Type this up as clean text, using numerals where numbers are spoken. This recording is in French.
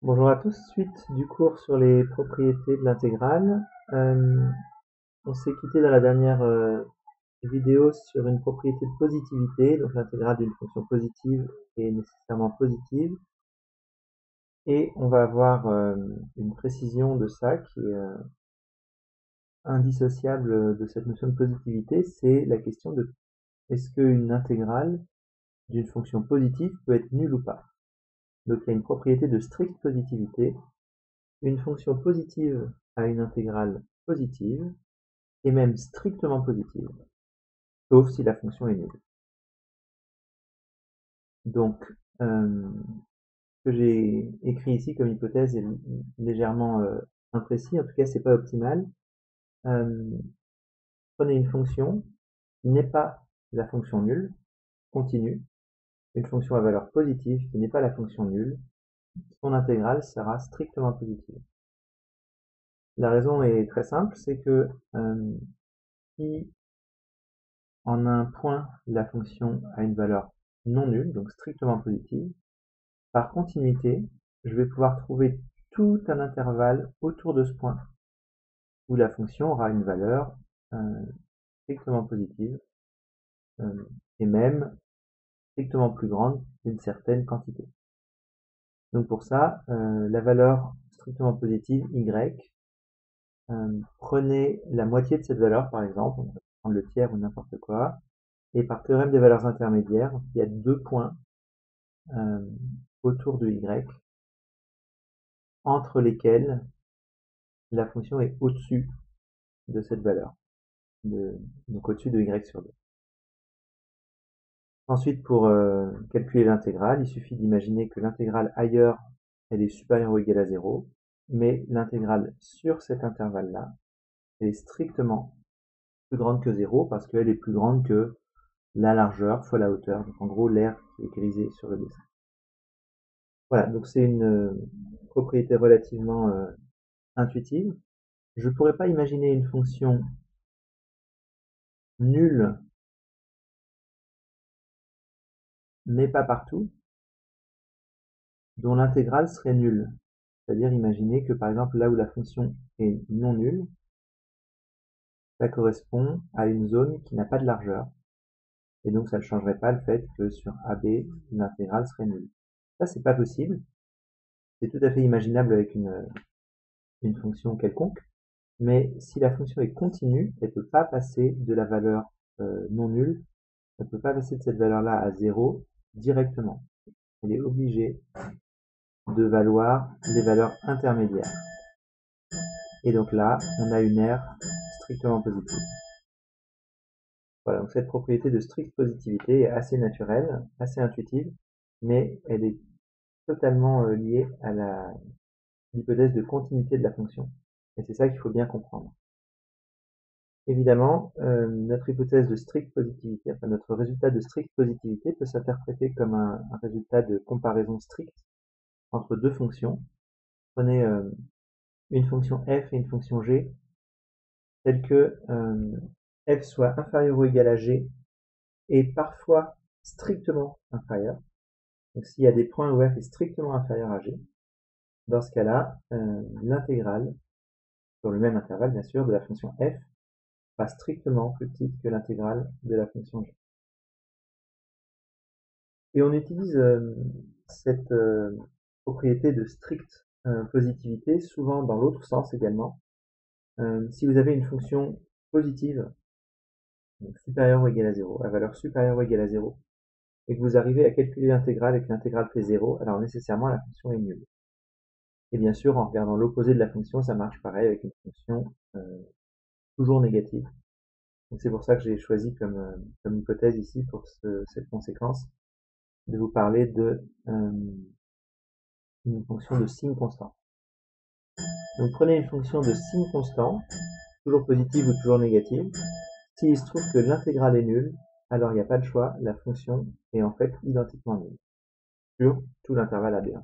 Bonjour à tous, suite du cours sur les propriétés de l'intégrale. On s'est quitté dans la dernière vidéo sur une propriété de positivité, donc l'intégrale d'une fonction positive est nécessairement positive. Et on va avoir une précision de ça qui est indissociable de cette notion de positivité, c'est la question de est-ce qu'une intégrale d'une fonction positive peut être nulle ou pas. Donc il y a une propriété de stricte positivité. Une fonction positive a une intégrale positive, et même strictement positive, sauf si la fonction est nulle. Donc, ce que j'ai écrit ici comme hypothèse est légèrement imprécis, en tout cas c'est pas optimal. Prenez une fonction qui n'est pas la fonction nulle, continue, une fonction à valeur positive qui n'est pas la fonction nulle, son intégrale sera strictement positive. La raison est très simple, c'est que si en un point la fonction a une valeur non nulle, donc strictement positive, par continuité, je vais pouvoir trouver tout un intervalle autour de ce point où la fonction aura une valeur strictement positive et même strictement plus grande d'une certaine quantité. Donc pour ça, la valeur strictement positive y, prenez la moitié de cette valeur par exemple, on va prendre le tiers ou n'importe quoi, et par théorème des valeurs intermédiaires, il y a deux points autour de y entre lesquels la fonction est au-dessus de cette valeur, donc au-dessus de y sur 2. Ensuite, pour calculer l'intégrale, il suffit d'imaginer que l'intégrale ailleurs, elle est supérieure ou égale à 0, mais l'intégrale sur cet intervalle-là, elle est strictement plus grande que 0 parce qu'elle est plus grande que la largeur fois la hauteur, donc en gros l'aire qui est grisé sur le dessin. Voilà, donc c'est une propriété relativement intuitive. Je ne pourrais pas imaginer une fonction nulle, mais pas partout, dont l'intégrale serait nulle. C'est-à-dire imaginer que par exemple là où la fonction est non nulle, ça correspond à une zone qui n'a pas de largeur. Et donc ça ne changerait pas le fait que sur AB, l'intégrale serait nulle. Ça, c'est pas possible. C'est tout à fait imaginable avec une fonction quelconque. Mais si la fonction est continue, elle ne peut pas passer de la valeur non nulle, elle ne peut pas passer de cette valeur-là à 0 directement. Elle est obligée de valoir les valeurs intermédiaires. Et donc là, on a une aire strictement positive. Voilà, donc cette propriété de stricte positivité est assez naturelle, assez intuitive, mais elle est totalement liée à l'hypothèse de continuité de la fonction. Et c'est ça qu'il faut bien comprendre. Évidemment, notre hypothèse de stricte positivité, enfin notre résultat de stricte positivité peut s'interpréter comme un résultat de comparaison stricte entre deux fonctions. Prenez une fonction f et une fonction g, telle que f soit inférieur ou égal à g, et parfois strictement inférieur. Donc s'il y a des points où f est strictement inférieur à g, dans ce cas-là, l'intégrale, sur le même intervalle bien sûr, de la fonction f sera strictement plus petite que l'intégrale de la fonction g. Et on utilise cette propriété de stricte positivité souvent dans l'autre sens également. Si vous avez une fonction positive, donc supérieure ou égale à 0, à valeur supérieure ou égale à 0, et que vous arrivez à calculer l'intégrale et que l'intégrale fait 0, alors nécessairement la fonction est nulle. Et bien sûr, en regardant l'opposé de la fonction, ça marche pareil avec une fonction toujours négative. Donc c'est pour ça que j'ai choisi comme hypothèse ici pour cette conséquence de vous parler de une fonction de signe constant. Donc prenez une fonction de signe constant, toujours positive ou toujours négative. S'il se trouve que l'intégrale est nulle, alors il n'y a pas de choix, la fonction est en fait identiquement nulle sur tout l'intervalle AB1.